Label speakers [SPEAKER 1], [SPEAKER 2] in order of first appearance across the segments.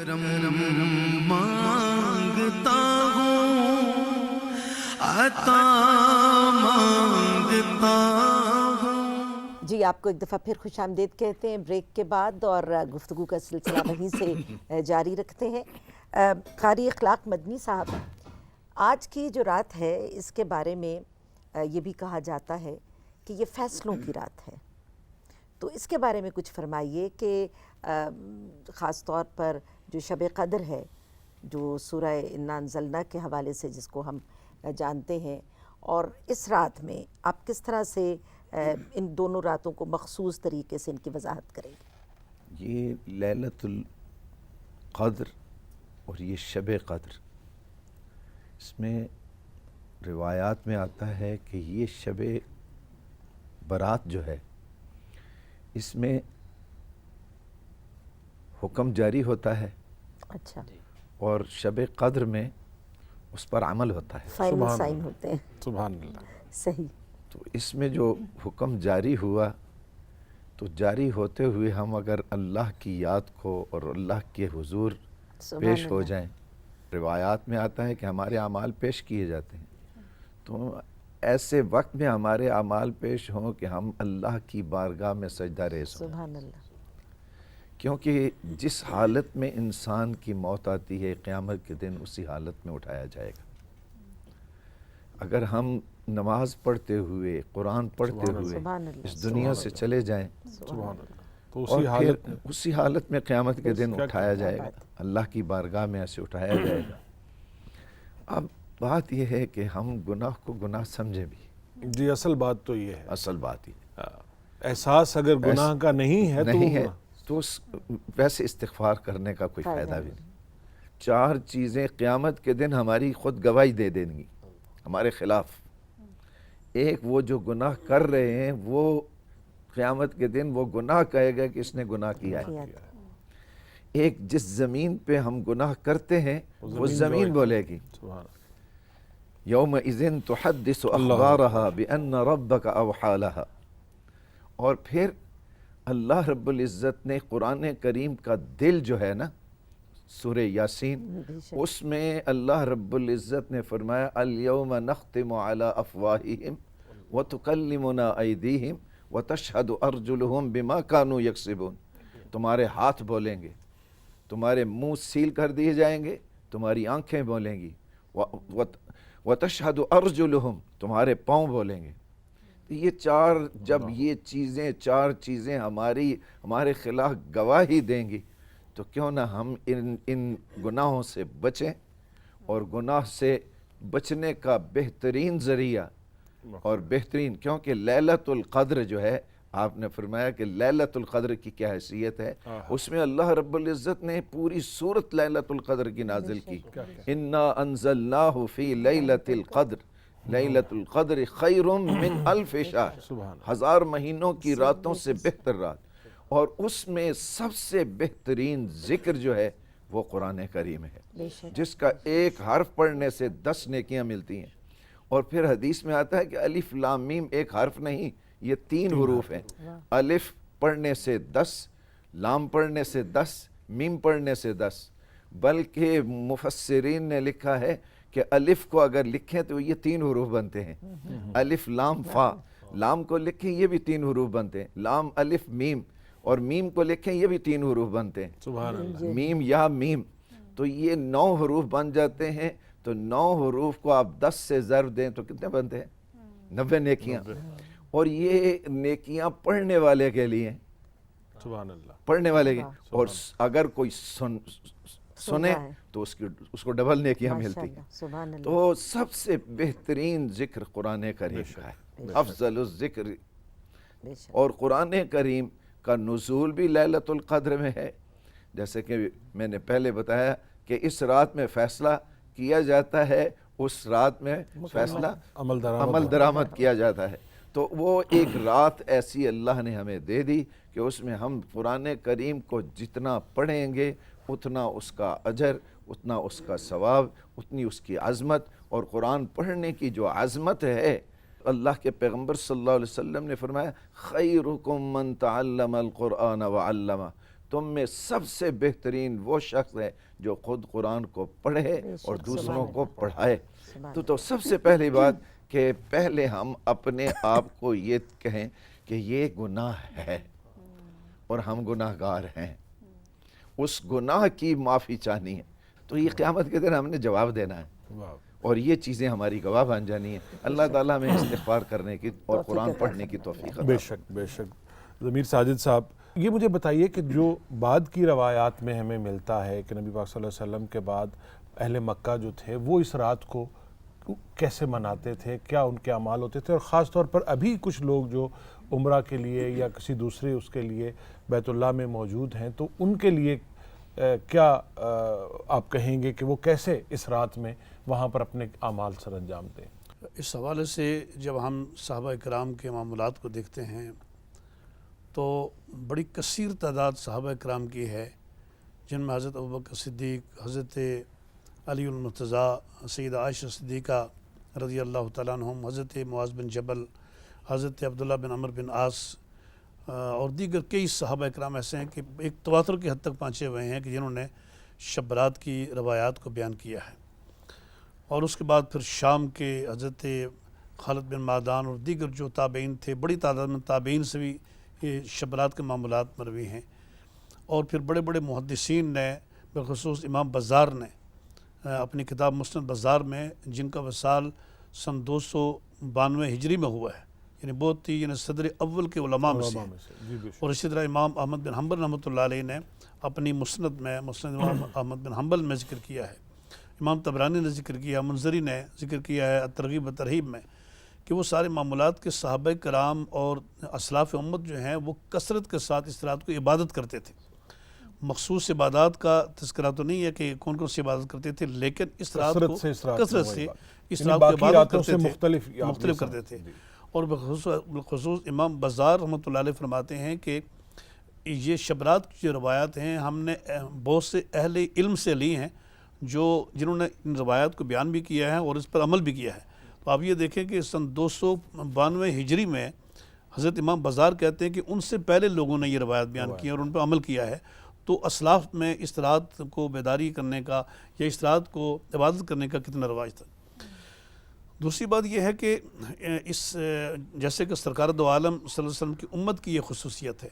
[SPEAKER 1] کرم مانگتا ہوں، عطا مانگتا ہوں۔
[SPEAKER 2] جی آپ کو ایک دفعہ پھر خوش آمدید کہتے ہیں بریک کے بعد، اور گفتگو کا سلسلہ وہیں سے جاری رکھتے ہیں۔ قاری اخلاق مدنی صاحب، آج کی جو رات ہے اس کے بارے میں یہ بھی کہا جاتا ہے کہ یہ فیصلوں کی رات ہے، تو اس کے بارے میں کچھ فرمائیے کہ خاص طور پر جو شب قدر ہے، جو سورہ انا انزلنا کے حوالے سے جس کو ہم جانتے ہیں، اور اس رات میں آپ کس طرح سے ان دونوں راتوں کو مخصوص طریقے سے ان کی وضاحت کریں گے؟
[SPEAKER 3] یہ لیلۃ القدر اور یہ شب قدر، اس میں روایات میں آتا ہے کہ یہ شب برات جو ہے اس میں حکم جاری ہوتا ہے،
[SPEAKER 2] اچھا،
[SPEAKER 3] اور شب قدر میں اس پر عمل ہوتا ہے۔
[SPEAKER 2] فائنل سائن ہوتے ہیں۔
[SPEAKER 4] سبحان اللہ۔
[SPEAKER 2] صحیح۔
[SPEAKER 3] تو اس میں جو حکم جاری ہوا، تو جاری ہوتے ہوئے ہم اگر اللہ کی یاد کو اور اللہ کے حضور پیش ہو جائیں، روایات میں آتا ہے کہ ہمارے اعمال پیش کیے جاتے ہیں، تو ایسے وقت میں ہمارے اعمال پیش ہوں کہ ہم اللہ کی بارگاہ میں سجدہ ریز ہوں،
[SPEAKER 2] سبحان اللہ۔
[SPEAKER 3] کیونکہ جس حالت میں انسان کی موت آتی ہے قیامت کے دن اسی حالت میں اٹھایا جائے گا۔ اگر ہم نماز پڑھتے ہوئے، قرآن پڑھتے ہوئے اس دنیا سے چلے جائیں،
[SPEAKER 4] تو
[SPEAKER 3] اور پھر اسی حالت میں قیامت کے دن اٹھایا جائے گا، اللہ کی بارگاہ میں ایسے اٹھایا جائے گا۔ اب بات یہ ہے کہ ہم گناہ کو گناہ سمجھیں بھی۔
[SPEAKER 4] جی اصل بات تو یہ ہے،
[SPEAKER 3] اصل بات ہی
[SPEAKER 4] احساس اگر گناہ کا نہیں ہے
[SPEAKER 3] تو ویسے استغفار کرنے کا کوئی فائدہ بھی نہیں۔ چار چیزیں قیامت کے دن ہماری خود گواہی دے دیں گی ہمارے خلاف۔ ایک، وہ جو گناہ کر رہے ہیں وہ قیامت کے دن وہ گناہ کہے گا کہ اس نے گناہ کیا ہے۔ ایک، جس زمین پہ ہم گناہ کرتے ہیں وہ زمین بولے گی، یومئذ تحدث اخبارها بان ربک اوحی لها۔ اور پھر اللہ رب العزت نے قرآن کریم کا دل جو ہے نا، سورہ یاسین، اس میں اللہ رب العزت نے فرمایا الیوم نختم علی افواہہم وتکلمنا ایدیہم وتشہد ارجلہم بما کانوا یکسبون۔ تمہارے ہاتھ بولیں گے، تمہارے منہ سیل کر دیے جائیں گے، تمہاری آنکھیں بولیں گی، وتشہد ارجلہم، تمہارے پاؤں بولیں گے۔ یہ چار چیزیں ہمارے خلاف گواہی دیں گی، تو کیوں نہ ہم ان گناہوں سے بچیں، اور گناہ سے بچنے کا بہترین ذریعہ اور بہترین، کیونکہ لیلۃ القدر جو ہے، آپ نے فرمایا کہ لیلۃ القدر کی کیا حیثیت ہے، اس میں اللہ رب العزت نے پوری سورت لیلۃ القدر کی نازل کی۔ انا انزلناہ فی لیلۃ القدر، لیلۃ القدر خیر من الف شہر، 1000 مہینوں کی راتوں سے بہتر رات۔ اور اس میں سب سے بہترین ذکر جو ہے وہ قرآن کریم ہے، جس کا ایک حرف پڑھنے سے 10 نیکیاں ملتی ہیں۔ اور پھر حدیث میں آتا ہے کہ الف لام میم ایک حرف نہیں، یہ 3 حروف ہیں۔ الف پڑھنے سے 10، لام پڑھنے سے 10، میم پڑھنے سے 10۔ بلکہ مفسرین نے لکھا ہے کہ الف کو اگر لکھیں تو یہ 3 حروف بنتے ہیں، الف لام فا۔ لام کو لکھیں یہ بھی 3 حروف بنتے ہیں، لام الف میم، اور میم کو لکھیں یہ بھی 3 حروف بنتے ہیں، میم یا میم۔ تو یہ 9 حروف بن جاتے ہیں، تو 9 حروف کو آپ 10 سے ضرب دیں تو کتنے بنتے ہیں؟ 90 نیکیاں۔ اور یہ نیکیاں پڑھنے والے کے لیے،
[SPEAKER 4] سبحان اللہ،
[SPEAKER 3] پڑھنے والے کے، اور اگر کوئی سنے تو اس کو ڈبل نیکیاں ملتی ہیں۔ تو سب سے بہترین ذکر قرآن کریم کا ہے، افضل الذکر۔ اور قرآن کریم کا نزول بھی لیلۃ القدر میں ہے، جیسے کہ میں نے پہلے بتایا کہ اس رات میں فیصلہ کیا جاتا ہے، اس رات میں فیصلہ عمل درآمد کیا جاتا ہے۔ تو وہ ایک رات ایسی اللہ نے ہمیں دے دی کہ اس میں ہم قرآن کریم کو جتنا پڑھیں گے اتنا اس کا اجر، اتنا اس کا ثواب، اتنی اس کی عظمت۔ اور قرآن پڑھنے کی جو عظمت ہے، اللہ کے پیغمبر صلی اللہ علیہ وسلم نے فرمایا خیرکم من تعلم القرآن وعلمہ، تم میں سب سے بہترین وہ شخص ہے جو خود قرآن کو پڑھے اور دوسروں کو پڑھائے۔ تو سب سے پہلی بات کہ پہلے ہم اپنے آپ کو یہ کہیں کہ یہ گناہ ہے اور ہم گناہ گار ہیں، اس گناہ کی معافی چاہنی ہے، تو یہ قیامت کے دن ہم نے جواب دینا ہے اور یہ چیزیں ہماری گواہ بن جانی ہیں۔ اللہ تعالیٰ میں استغفار کرنے کی اور قرآن پڑھنے کی توفیق عطا
[SPEAKER 4] بے شک بے شک۔ ضمیر ساجد صاحب، یہ مجھے بتائیے کہ جو بعد کی روایات میں ہمیں ملتا ہے کہ نبی پاک صلی اللہ علیہ وسلم کے بعد اہل مکہ جو تھے وہ اس رات کو کیسے مناتے تھے، کیا ان کے اعمال ہوتے تھے، اور خاص طور پر ابھی کچھ لوگ جو عمرہ کے لیے یا کسی دوسرے اس کے لیے بیت اللہ میں موجود ہیں، تو ان کے لیے کیا آپ کہیں گے کہ وہ کیسے اس رات میں وہاں پر اپنے اعمال سر انجام دیں؟
[SPEAKER 5] اس حوالے سے جب ہم صحابہ کرام کے معاملات کو دیکھتے ہیں تو بڑی کثیر تعداد صحابہ کرام کی ہے، جن میں حضرت ابوبکر صدیق، حضرت علی المرتضیٰ، سیدہ عائشہ صدیقہ رضی اللہ تعالیٰ عنہم، حضرت معاذ بن جبل، حضرت عبداللہ بن عمر بن عاص اور دیگر کئی صحابہ کرام ایسے ہیں کہ ایک تواتر کی حد تک پہنچے ہوئے ہیں کہ جنہوں نے شب برات کی روایات کو بیان کیا ہے۔ اور اس کے بعد پھر شام کے حضرت خالد بن معدان اور دیگر جو تابعین تھے، بڑی تعداد میں تابعین سے بھی یہ شب برات کے معاملات مروی ہیں۔ اور پھر بڑے بڑے محدثین نے، بالخصوص امام بزار نے اپنی کتاب مسند بزار میں، جن کا وصال سن 292 ہجری میں ہوا ہے، یعنی بہت ہی صدر اول کے علماء میں سے ہیں۔ اور اسی طرح امام احمد بن حنبل رحمۃ اللہ علیہ نے اپنی مسند میں، مسند امام احمد بن حنبل میں ذکر کیا ہے، امام طبرانی نے ذکر کیا، منذری نے ذکر کیا ہے ترغیب و ترہیب میں، کہ وہ سارے معاملات کے صحابہ کرام اور اسلاف امت جو ہیں وہ کثرت کے ساتھ اس رات کو عبادت کرتے تھے۔ مخصوص عبادات کا تذکرہ تو نہیں ہے کہ کون کون سی عبادت کرتے تھے، لیکن اس رات کو کثرت سے اس رات کو عبادت کرتے تھے، مختلف کرتے تھے۔ اور بالخصوص امام بزار رحمۃ اللہ علیہ فرماتے ہیں کہ یہ شب رات کی جو روایات ہیں ہم نے بہت سے اہل علم سے لی ہیں، جنہوں نے ان روایات کو بیان بھی کیا ہے اور اس پر عمل بھی کیا ہے۔ تو آپ یہ دیکھیں کہ سن 292 ہجری میں حضرت امام بزار کہتے ہیں کہ ان سے پہلے لوگوں نے یہ روایات بیان کی اور ان پر عمل کیا ہے۔ تو اسلاف میں اس رات کو بیداری کرنے کا یا اس رات کو عبادت کرنے کا کتنا رواج تھا۔ دوسری بات یہ ہے کہ جیسے کہ سرکار دو عالم صلی اللہ علیہ وسلم کی امت کی یہ خصوصیت ہے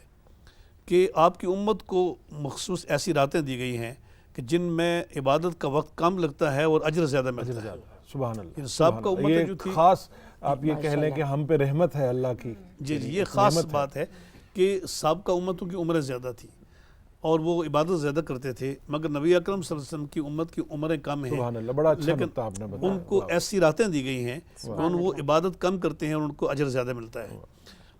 [SPEAKER 5] کہ آپ کی امت کو مخصوص ایسی راتیں دی گئی ہیں کہ جن میں عبادت کا وقت کم لگتا ہے اور اجر زیادہ ملتا ہے۔
[SPEAKER 4] سبحان اللہ۔
[SPEAKER 5] سابقہ امتیں جو تھی،
[SPEAKER 4] خاص آپ یہ کہہ لیں کہ ہم پہ رحمت ہے اللہ کی۔
[SPEAKER 5] جی یہ خاص بات ہے کہ سابقہ امتوں کی عمریں زیادہ تھی اور وہ عبادت زیادہ کرتے تھے، مگر نبی اکرم صلی اللہ علیہ وسلم کی امت کی عمریں کم ہیں،
[SPEAKER 4] سبحان اللہ، بڑا اچھا
[SPEAKER 5] لیکن
[SPEAKER 4] نقطہ آپ نے بتایا۔
[SPEAKER 5] ان کو ایسی راتیں دی گئی ہیں کہ وہ عبادت کم کرتے ہیں اور ان کو اجر زیادہ ملتا ہے۔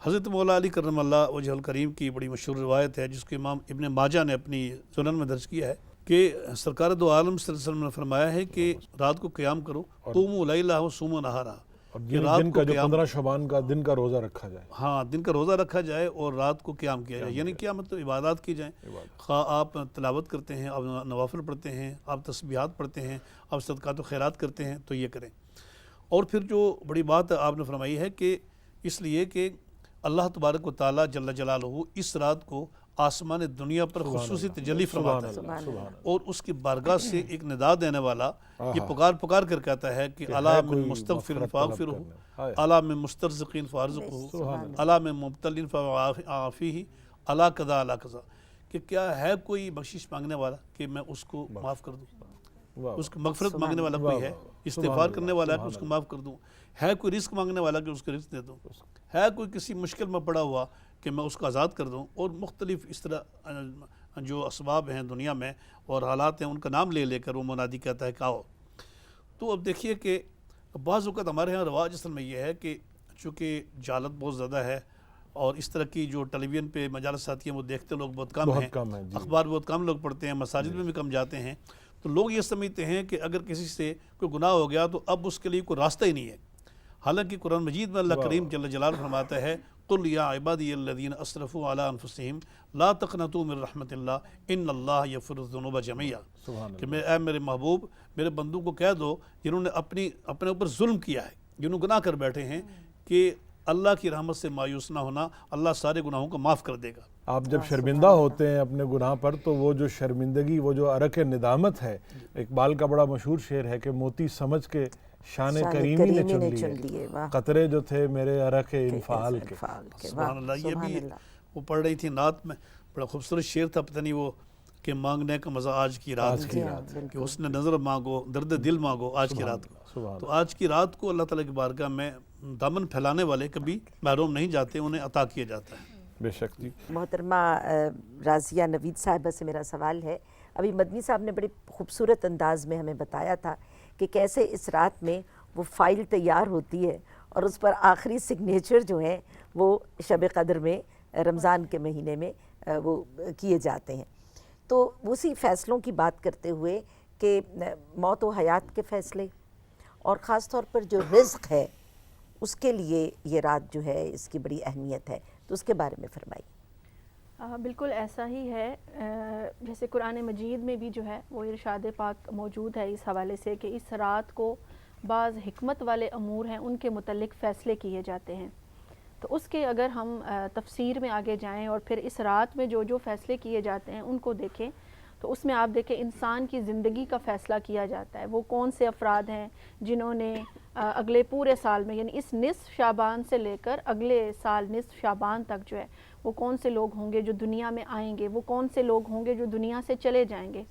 [SPEAKER 5] حضرت مولا علی کرم اللہ وجہ الکریم کی بڑی مشہور روایت ہے جس کو امام ابن ماجہ نے اپنی سنن میں درج کیا ہے کہ سرکار دو عالم صلی اللہ علیہ وسلم نے فرمایا ہے کہ رات کو قیام کرو، قوموا لیلہ وصوموا نہارہ،
[SPEAKER 4] اور
[SPEAKER 5] کہ رات
[SPEAKER 4] دن کا
[SPEAKER 5] کو
[SPEAKER 4] جو
[SPEAKER 5] قیام،
[SPEAKER 4] 15 شعبان کا دن کا روزہ رکھا جائے،
[SPEAKER 5] ہاں دن کا روزہ رکھا جائے اور رات کو قیام کیا جائے، یعنی کیا مطلب عبادات کی جائیں، خواہ آپ تلاوت کرتے ہیں، آپ نوافل پڑھتے ہیں، آپ تسبیحات پڑھتے ہیں، آپ صدقات و خیرات کرتے ہیں، تو یہ کریں۔ اور پھر جو بڑی بات آپ نے فرمائی ہے کہ اس لیے کہ اللہ تبارک و تعالیٰ جل جلالہ اس رات کو آسمان دنیا پر خصوصی تجلی فرماتا ہے اور اس کی بارگاہ سے ایک ندا دینے والا یہ پکار کر کہتا ہے کہ الا من مستغفر فاغفرہ، الا من مسترزقین فارزقہ، الا من مبتلین فعافیہ، الا کذا الا کذا، کہ کیا ہے کوئی بخشش مانگنے والا کہ میں اس کو معاف کر دوں، اس کو مغفرت مانگنے والا کوئی ہے، استغفار کرنے والا ہے کہ اس کو معاف کر دوں، ہے کوئی رزق مانگنے والا کہ اس کو رزق دے دوں، ہے کوئی کسی مشکل میں پڑا ہوا کہ میں اس کو آزاد کر دوں، اور مختلف اس طرح جو اسباب ہیں دنیا میں اور حالات ہیں ان کا نام لے کر وہ منادی کہتا ہے کہ آؤ۔ تو اب دیکھیے کہ بعض اوقات ہمارے ہاں رواج اصل میں یہ ہے کہ چونکہ جہالت بہت زیادہ ہے اور اس طرح کی جو ٹیلی ویژن پہ مجالس آتی ہیں وہ دیکھتے لوگ بہت کم ہیں، اخبار بہت کم لوگ پڑھتے ہیں، مساجد میں بھی کم جاتے ہیں، تو لوگ یہ سمجھتے ہیں کہ اگر کسی سے کوئی گناہ ہو گیا تو اب اس کے لیے کوئی راستہ ہی نہیں ہے، حالانکہ قرآن مجید میں اللہ کریم جل جلالہ فرماتا ہے قل یا عبادی الذین اسرفوا علی انفسہم لا تقنطوا من رحمت اللہ ان اللہ یغفر الذنوب جميعا، کہ اے میرے محبوب میرے بندوں کو کہہ دو جنہوں نے اپنے اوپر ظلم کیا ہے، جنہوں گناہ کر بیٹھے ہیں، کہ اللہ کی رحمت سے مایوس نہ ہونا، اللہ سارے گناہوں کو معاف کر دے گا۔
[SPEAKER 4] آپ جب شرمندہ ہوتے ہیں اپنے گناہ پر تو وہ جو شرمندگی، وہ جو عرق ندامت ہے، اقبال کا بڑا مشہور شعر ہے کہ موتی سمجھ کے شان کریمی نے چن لیے، قطرے جو تھے میرے عرق انفعال کے۔
[SPEAKER 5] سبحان اللہ۔ یہ بھی وہ پڑھ رہی تھی نعت میں، بڑا خوبصورت شعر تھا، پتہ نہیں وہ کہ مانگنے کا مزہ آج کی رات کہ حسن نظر مانگو، درد دل مانگو آج کی رات کو۔ تو آج کی رات کو اللہ تعالیٰ کی بارگاہ میں دامن پھیلانے والے کبھی محروم نہیں جاتے، انہیں عطا کیا جاتا ہے۔
[SPEAKER 4] بے شک جی۔
[SPEAKER 2] محترمہ رازیہ نوید صاحبہ سے میرا سوال ہے، ابھی مدنی صاحب نے بڑے خوبصورت انداز میں ہمیں بتایا تھا کہ کیسے اس رات میں وہ فائل تیار ہوتی ہے اور اس پر آخری سگنیچر جو ہیں وہ شب قدر میں رمضان کے مہینے میں وہ کیے جاتے ہیں۔ تو اسی فیصلوں کی بات کرتے ہوئے کہ موت و حیات کے فیصلے اور خاص طور پر جو رزق ہے اس کے لیے یہ رات جو ہے اس کی بڑی اہمیت ہے، تو اس کے بارے میں فرمائیے۔
[SPEAKER 6] بالکل ایسا ہی ہے، جیسے قرآن مجید میں بھی جو ہے وہ ارشاد پاک موجود ہے اس حوالے سے کہ اس رات کو بعض حکمت والے امور ہیں ان کے متعلق فیصلے کیے جاتے ہیں۔ تو اس کے اگر ہم تفسیر میں آگے جائیں اور پھر اس رات میں جو فیصلے کیے جاتے ہیں ان کو دیکھیں تو اس میں آپ دیکھیں انسان کی زندگی کا فیصلہ کیا جاتا ہے۔ وہ کون سے افراد ہیں جنہوں نے اگلے پورے سال میں، یعنی اس نصف شعبان سے لے کر اگلے سال نصف شعبان تک جو ہے وہ کون سے لوگ ہوں گے جو دنیا میں آئیں گے، وہ کون سے لوگ ہوں گے جو دنیا سے چلے جائیں گے۔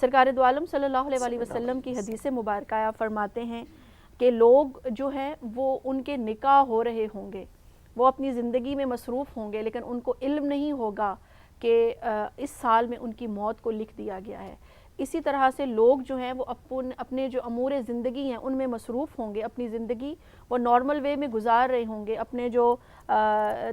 [SPEAKER 6] سرکار دو عالم صلی اللہ علیہ وسلم کی حدیث مبارکہ فرماتے ہیں کہ لوگ جو ہیں وہ ان کے نکاح ہو رہے ہوں گے، وہ اپنی زندگی میں مصروف ہوں گے، لیکن ان کو علم نہیں ہوگا کہ اس سال میں ان کی موت کو لکھ دیا گیا ہے۔ اسی طرح سے لوگ جو ہیں وہ اپنے جو امور زندگی ہیں ان میں مصروف ہوں گے، اپنی زندگی وہ نارمل وے میں گزار رہے ہوں گے، اپنے جو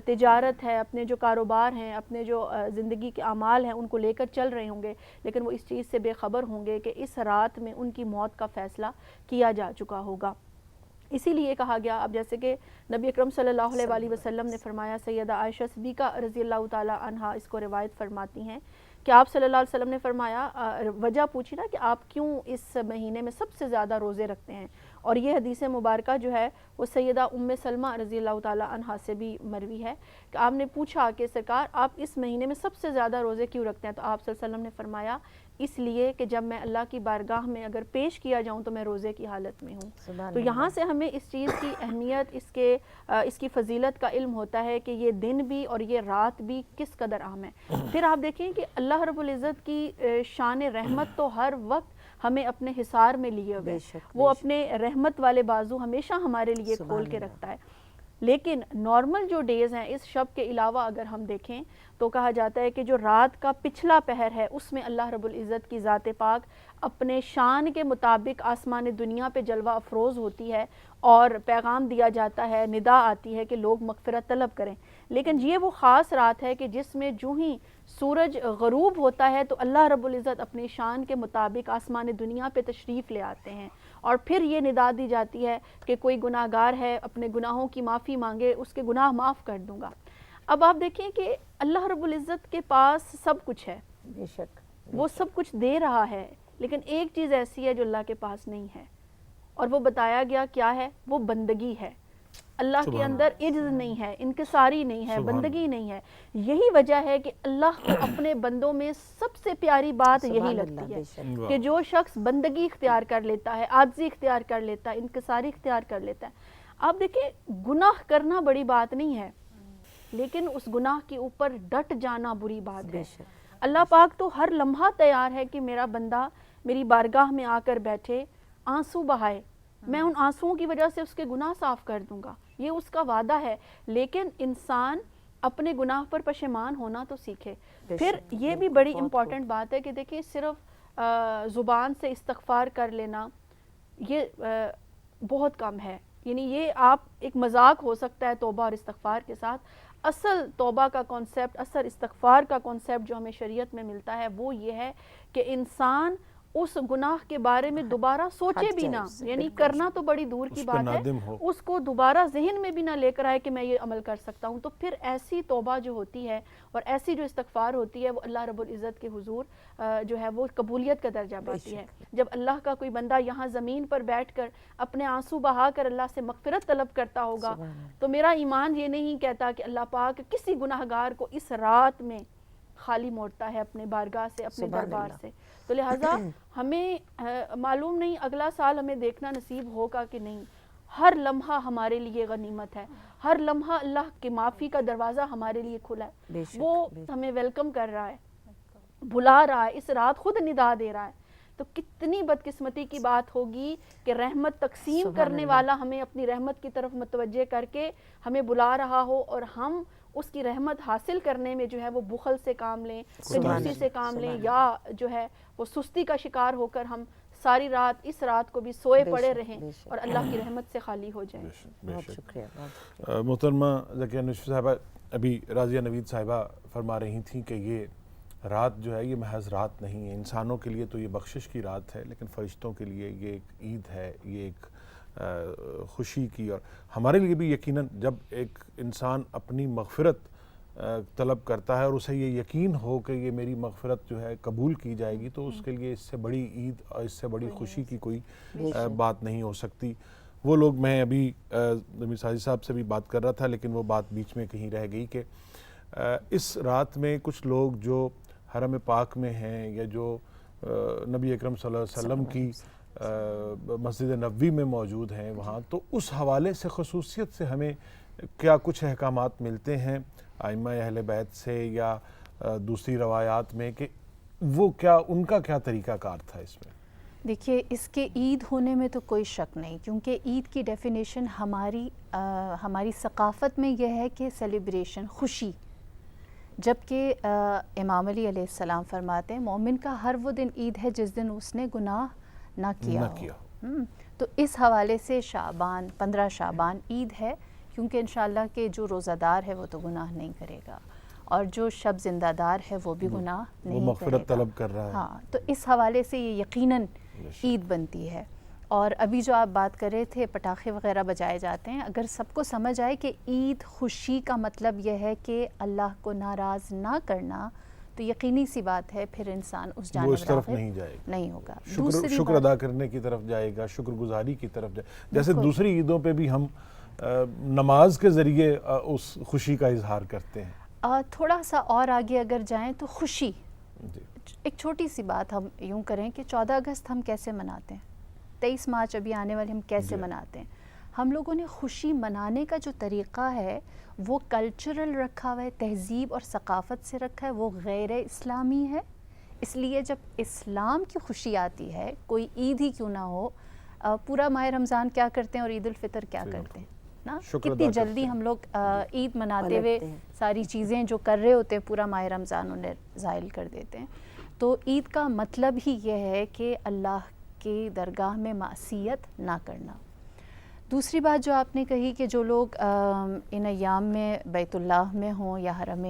[SPEAKER 6] تجارت ہے، اپنے جو کاروبار ہیں، اپنے جو زندگی کے اعمال ہیں ان کو لے کر چل رہے ہوں گے، لیکن وہ اس چیز سے بے خبر ہوں گے کہ اس رات میں ان کی موت کا فیصلہ کیا جا چکا ہوگا۔ اسی لیے کہا گیا، اب جیسے کہ نبی اکرم صلی اللہ علیہ وسلم نے فرمایا، سیدہ عائشہ صدیقہ رضی اللہ تعالی عنہا اس کو روایت فرماتی ہیں کہ آپ صلی اللہ علیہ وسلم نے فرمایا، وجہ پوچھی نا کہ آپ کیوں اس مہینے میں سب سے زیادہ روزے رکھتے ہیں، اور یہ حدیث مبارکہ جو ہے وہ سیدہ ام سلمہ رضی اللہ تعالی عنہا سے بھی مروی ہے کہ آپ نے پوچھا کہ سرکار آپ اس مہینے میں سب سے زیادہ روزے کیوں رکھتے ہیں، تو آپ صلی اللہ علیہ وسلم نے فرمایا اس لیے کہ جب میں اللہ کی بارگاہ میں اگر پیش کیا جاؤں تو میں روزے کی حالت میں ہوں۔ تو یہاں سے ہمیں اس چیز کی اہمیت، اس کی فضیلت کا علم ہوتا ہے کہ یہ دن بھی اور یہ رات بھی کس قدر اہم ہے۔ پھر آپ دیکھیں کہ اللہ رب العزت کی شان رحمت تو ہر وقت ہمیں اپنے حصار میں لیے ہوئے، وہ اپنے رحمت والے بازو ہمیشہ ہمارے لیے کھول کے رکھتا ہے۔ لیکن نارمل جو ڈیز ہیں اس شب کے علاوہ اگر ہم دیکھیں تو کہا جاتا ہے کہ جو رات کا پچھلا پہر ہے اس میں اللہ رب العزت کی ذات پاک اپنے شان کے مطابق آسمان دنیا پہ جلوہ افروز ہوتی ہے اور پیغام دیا جاتا ہے، ندا آتی ہے کہ لوگ مغفرت طلب کریں۔ لیکن یہ وہ خاص رات ہے کہ جس میں جو ہی سورج غروب ہوتا ہے تو اللہ رب العزت اپنی شان کے مطابق آسمان دنیا پہ تشریف لے آتے ہیں اور پھر یہ ندا دی جاتی ہے کہ کوئی گناہ گار ہے اپنے گناہوں کی معافی مانگے، اس کے گناہ معاف کر دوں گا۔ اب آپ دیکھیں کہ اللہ رب العزت کے پاس سب کچھ ہے،
[SPEAKER 2] بے شک
[SPEAKER 6] وہ سب کچھ دے رہا ہے، لیکن ایک چیز ایسی ہے جو اللہ کے پاس نہیں ہے، اور وہ بتایا گیا کیا ہے، وہ بندگی ہے۔ اللہ کے اندر عجز نہیں ہے، انکساری نہیں ہے، بندگی نہیں ہے۔ یہی وجہ ہے کہ اللہ کو اپنے بندوں میں سب سے پیاری بات یہی لگتی ہے کہ جو شخص بندگی اختیار کر لیتا ہے، عاجزی اختیار کر لیتا ہے، انکساری اختیار کر لیتا ہے۔ آپ دیکھیں گناہ کرنا بڑی بات نہیں ہے، لیکن اس گناہ کے اوپر ڈٹ جانا بری بات ہے۔ اللہ پاک تو ہر لمحہ تیار ہے کہ میرا بندہ میری بارگاہ میں آ کر بیٹھے، آنسو بہائے، میں ان آنسوؤں کی وجہ سے اس کے گناہ صاف کر دوں گا، یہ اس کا وعدہ ہے۔ لیکن انسان اپنے گناہ پر پشیمان ہونا تو سیکھے۔ پھر یہ بھی بڑی امپورٹنٹ بات ہے کہ دیکھیں صرف زبان سے استغفار کر لینا یہ بہت کم ہے، یعنی یہ آپ ایک مذاق ہو سکتا ہے توبہ اور استغفار کے ساتھ۔ اصل توبہ کا کانسیپٹ، اصل استغفار کا کانسیپٹ جو ہمیں شریعت میں ملتا ہے وہ یہ ہے کہ انسان اس گناہ کے بارے میں دوبارہ سوچے
[SPEAKER 2] ہٹ
[SPEAKER 6] بھی
[SPEAKER 2] جائے
[SPEAKER 6] نہ،
[SPEAKER 2] اس سے،
[SPEAKER 6] یعنی
[SPEAKER 2] بالکل۔
[SPEAKER 6] کرنا تو بڑی دور کی
[SPEAKER 4] اس پہ
[SPEAKER 6] بات ہے،
[SPEAKER 4] نادم ہو۔
[SPEAKER 6] اس کو دوبارہ ذہن میں بھی نہ لے کر آئے کہ میں یہ عمل کر سکتا ہوں، تو پھر ایسی توبہ جو ہوتی ہے اور ایسی جو استغفار ہوتی ہے وہ اللہ رب العزت کے حضور جو ہے وہ قبولیت کا درجہ پاتی ہے۔ جب اللہ کا کوئی بندہ یہاں زمین پر بیٹھ کر اپنے آنسو بہا کر اللہ سے مغفرت طلب کرتا ہوگا تو میرا ایمان یہ نہیں کہتا کہ اللہ پاک کسی گناہگار کو اس رات میں خالی موڑتا ہے اپنے بارگاہ سے، اپنے دربار سے۔ تو لہٰذا ہمیں معلوم نہیں اگلا سال ہمیں دیکھنا نصیب ہوگا کہ نہیں، ہر لمحہ ہمارے لیے غنیمت ہے، ہر لمحہ اللہ کے معافی کا دروازہ ہمارے لیے کھلا ہے، وہ ہمیں ویلکم کر رہا ہے، بلا رہا ہے، اس رات خود ندا دے رہا ہے۔ تو کتنی بدقسمتی کی بات ہوگی کہ رحمت تقسیم کرنے والا ہمیں اپنی رحمت کی طرف متوجہ کر کے ہمیں بلا رہا ہو اور ہم اس کی رحمت حاصل کرنے میں جو ہے وہ بخل سے کام لیں، کنجوسی سے کام لیں، یا جو ہے وہ سستی کا شکار ہو کر ہم ساری رات اس رات کو بھی سوئے پڑے رہیں اور اللہ کی رحمت سے خالی ہو جائیں۔
[SPEAKER 2] بہت شکریہ۔
[SPEAKER 4] محترمہ ذکیہ نصف صاحبہ، ابھی راضیہ نوید صاحبہ فرما رہی تھیں کہ یہ رات جو ہے یہ محض رات نہیں ہے، انسانوں کے لیے تو یہ بخشش کی رات ہے، لیکن فرشتوں کے لیے یہ ایک عید ہے، یہ ایک خوشی کی، اور ہمارے لیے بھی یقیناً جب ایک انسان اپنی مغفرت طلب کرتا ہے اور اسے یہ یقین ہو کہ یہ میری مغفرت جو ہے قبول کی جائے گی، تو اس کے لیے اس سے بڑی عید اور اس سے بڑی خوشی کی کوئی بات نہیں ہو سکتی۔ وہ لوگ، میں ابھی ضمیر ساجد صاحب سے بھی بات کر رہا تھا لیکن وہ بات بیچ میں کہیں رہ گئی کہ اس رات میں کچھ لوگ جو حرم پاک میں ہیں یا جو نبی اکرم صلی اللہ علیہ وسلم کی مسجد نبوی میں موجود ہیں وہاں، تو اس حوالے سے خصوصیت سے ہمیں کیا کچھ احکامات ملتے ہیں ائمہ اہل بیت سے یا دوسری روایات میں کہ وہ کیا، ان کا کیا طریقہ کار تھا اس میں؟
[SPEAKER 7] دیکھیے، اس کے عید ہونے میں تو کوئی شک نہیں، کیونکہ عید کی ڈیفینیشن ہماری ثقافت میں یہ ہے کہ سیلیبریشن، خوشی، جبکہ امام علی علیہ السلام فرماتے ہیں مومن کا ہر وہ دن عید ہے جس دن اس نے گناہ نہ کیا ہو۔ تو اس حوالے سے شعبان، 15 شعبان عید ہے، کیونکہ انشاءاللہ کہ جو روزہ دار ہے وہ تو گناہ نہیں کرے گا، اور جو شب زندہ دار ہے وہ بھی گناہ نہیں کرے گا،
[SPEAKER 4] وہ مغفرت طلب کر رہا ہے۔
[SPEAKER 7] ہاں، تو اس حوالے سے یہ یقیناً عید بنتی ہے۔ اور ابھی جو آپ بات کر رہے تھے پٹاخے وغیرہ بجائے جاتے ہیں، اگر سب کو سمجھ آئے کہ عید خوشی کا مطلب یہ ہے کہ اللہ کو ناراض نہ کرنا، تو یقینی سی بات ہے پھر انسان اس
[SPEAKER 4] وہ اس
[SPEAKER 7] جانب
[SPEAKER 4] طرف
[SPEAKER 7] راغب
[SPEAKER 4] نہیں جائے گا،
[SPEAKER 7] نہیں ہوگا۔
[SPEAKER 4] شکر ادا کرنے کی طرف جائے گا، شکر گزاری کی طرف جائے گا، جیسے دوسری عیدوں پہ بھی ہم نماز کے ذریعے اس خوشی کا اظہار کرتے ہیں۔
[SPEAKER 7] تھوڑا سا اور آگے اگر جائیں تو خوشی، ایک چھوٹی سی بات ہم یوں کریں کہ 14 اگست ہم کیسے مناتے ہیں، 23 مارچ ابھی آنے والے ہم کیسے مناتے ہیں؟ ہم لوگوں نے خوشی منانے کا جو طریقہ ہے وہ کلچرل رکھا ہوا ہے، تہذیب اور ثقافت سے رکھا ہے، وہ غیر اسلامی ہے۔ اس لیے جب اسلام کی خوشی آتی ہے، کوئی عید ہی کیوں نہ ہو، پورا ماہ رمضان کیا کرتے ہیں اور عید الفطر کیا کرتے ہیں نا، کتنی جلدی ہم لوگ عید مناتے ہوئے ساری چیزیں جو کر رہے ہوتے ہیں پورا ماہ رمضان انہیں زائل کر دیتے ہیں۔ تو عید کا مطلب ہی یہ ہے کہ اللہ کی درگاہ میں معصیت نہ کرنا۔ دوسری بات جو آپ نے کہی کہ جو لوگ ان ایام میں بیت اللہ میں ہوں یا حرم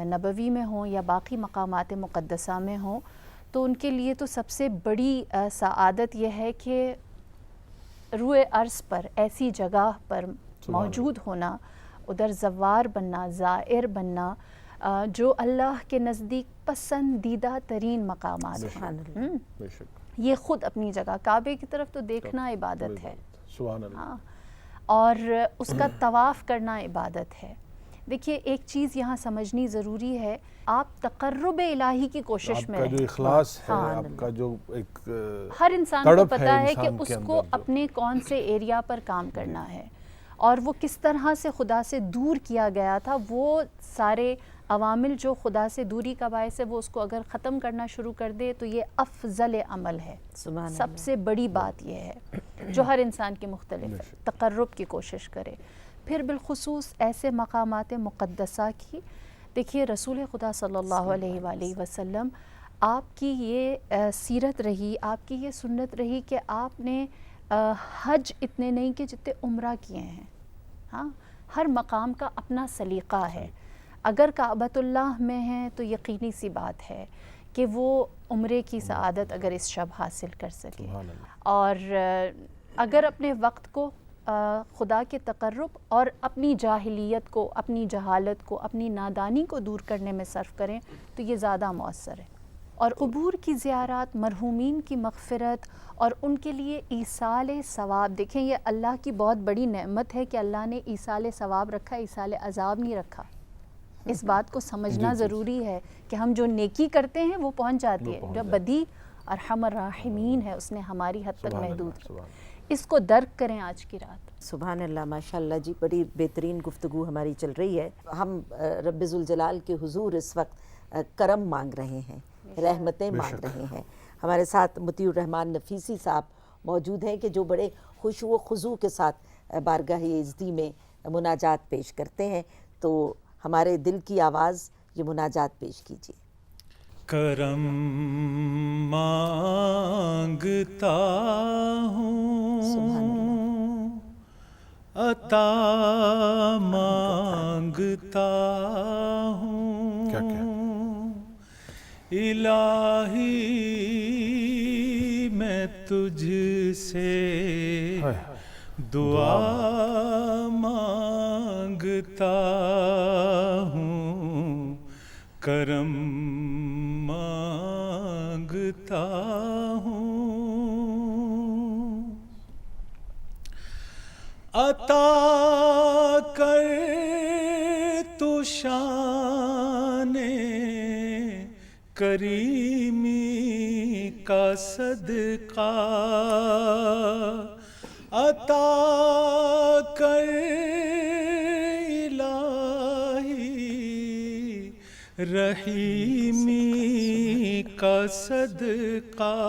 [SPEAKER 7] نبوی میں ہوں یا باقی مقامات مقدسہ میں ہوں، تو ان کے لیے تو سب سے بڑی سعادت یہ ہے کہ روئے ارض پر ایسی جگہ پر موجود ہونا، ادھر زوار بننا، زائر بننا، جو اللہ کے نزدیک پسندیدہ ترین مقامات ہیں۔ یہ خود اپنی جگہ، کعبے کی طرف تو دیکھنا عبادت ہے،
[SPEAKER 4] سبحان اللہ،
[SPEAKER 7] ہاں، اور اس کا طواف کرنا عبادت ہے۔ دیکھیے ایک چیز یہاں سمجھنی ضروری ہے، آپ تقرب الہی کی کوشش میں
[SPEAKER 4] آپ کا جو اخلاص ہے، آپ کا جو ایک
[SPEAKER 7] ہر انسان کو پتہ ہے کہ اس کو اپنے کون سے ایریا پر کام کرنا ہے، اور وہ کس طرح سے خدا سے دور کیا گیا تھا، وہ سارے عوامل جو خدا سے دوری کا باعث ہے وہ اس کو اگر ختم کرنا شروع کر دے تو یہ افضل عمل ہے۔ سب سے بڑی بات یہ ہے جو ہر انسان کی مختلف تقرب کی کوشش کرے۔ پھر بالخصوص ایسے مقامات مقدسہ کی، دیکھیے رسول خدا صلی اللہ علیہ وآلہ وسلم، آپ کی یہ سیرت رہی، آپ کی یہ سنت رہی کہ آپ نے حج اتنے نہیں کہ جتنے عمرہ کیے ہیں۔ ہاں، ہر مقام کا اپنا سلیقہ ہے۔ اگر کعبۃ اللہ میں ہیں تو یقینی سی بات ہے کہ وہ عمرے کی سعادت اگر اس شب حاصل کر سکے،
[SPEAKER 4] سبحان اللہ۔
[SPEAKER 7] اور اگر اپنے وقت کو خدا کے تقرب اور اپنی جاہلیت کو، اپنی جہالت کو، اپنی نادانی کو دور کرنے میں صرف کریں تو یہ زیادہ مؤثر ہے۔ اور قبور کی زیارات، مرحومین کی مغفرت اور ان کے لیے ایصال ثواب، دیکھیں یہ اللہ کی بہت بڑی نعمت ہے کہ اللہ نے ایصال ثواب رکھا، ایصال عذاب نہیں رکھا۔ اس بات کو سمجھنا ضروری ہے کہ ہم جو نیکی کرتے ہیں وہ پہنچ جاتی ہے، جو بدی ارحم الراحمین ہے اس نے ہماری حد تک محدود ہے۔ اس کو درک کریں آج کی رات۔
[SPEAKER 2] سبحان اللہ، ماشاءاللہ جی، بڑی بہترین گفتگو ہماری چل رہی ہے۔ ہم رب ذوالجلال کے حضور اس وقت کرم مانگ رہے ہیں، رحمتیں مانگ رہے ہیں۔ ہمارے ساتھ مطیع الرحمان نفیسی صاحب موجود ہیں کہ جو بڑے خشوع و خضوع کے ساتھ بارگاہ عزتی میں مناجات پیش کرتے ہیں، تو ہمارے دل کی آواز یہ مناجات پیش کیجیے۔
[SPEAKER 1] کرم مانگتا ہوں، عطا مانگتا ہوں،
[SPEAKER 4] کیا
[SPEAKER 1] الہی میں تجھ سے دعا مانگتا ہوں، کرم مانگتا ہوں، عطا کر تو شان کریمی کا صدقہ، عطا کر الہی رحیمی کا صدقہ،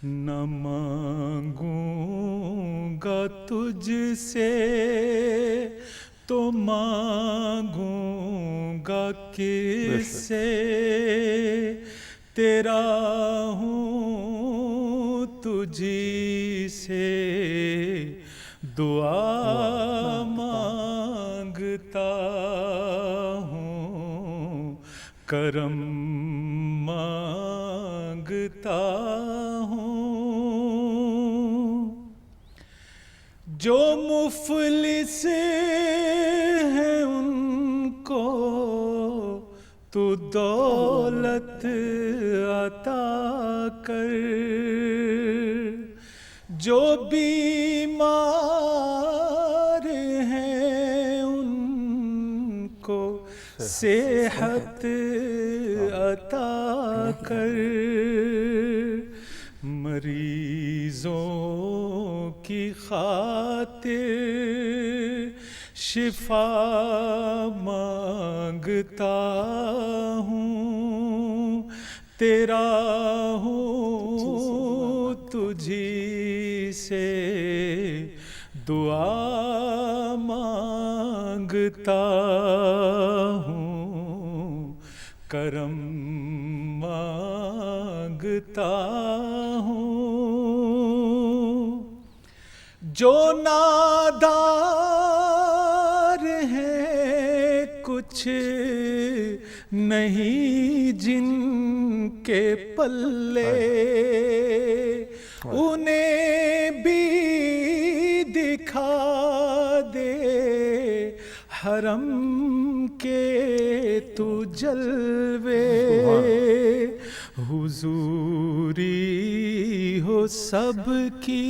[SPEAKER 1] نہ مانگوں گا تجھ سے تو مانگوں گا کس سے، تیرا ہوں تجھی سے دعا مانگتا ہوں، کرم مانگتا ہوں، جو مفلس ہیں ان کو تو دولت عطا کر، جو بیمار ہیں ان کو صحت عطا کر، مریضوں کی خاطر شفا مانگتا ہوں، تیرا ہوں تجھی سے دعا مانگتا ہوں، کرم مانگتا ہوں، جو نادار ہیں کچھ نہیں جن کے پلے، انہیں بھی دکھا دے حرم کے تو جلوے، حضوری ہو سب کی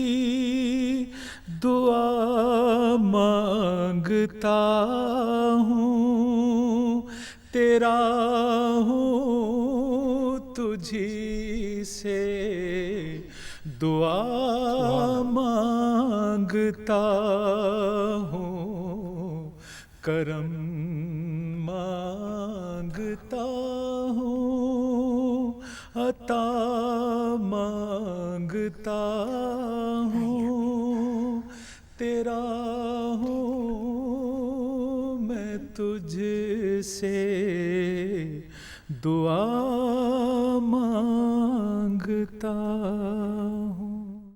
[SPEAKER 1] دعا مانگتا ہوں، تیرا ہوں تجھی سے دعا مانگتا ہوں، کرم مانگتا ہوں، عطا مانگتا ہوں، تیرا ہوں میں تجھ سے دعا مانگتا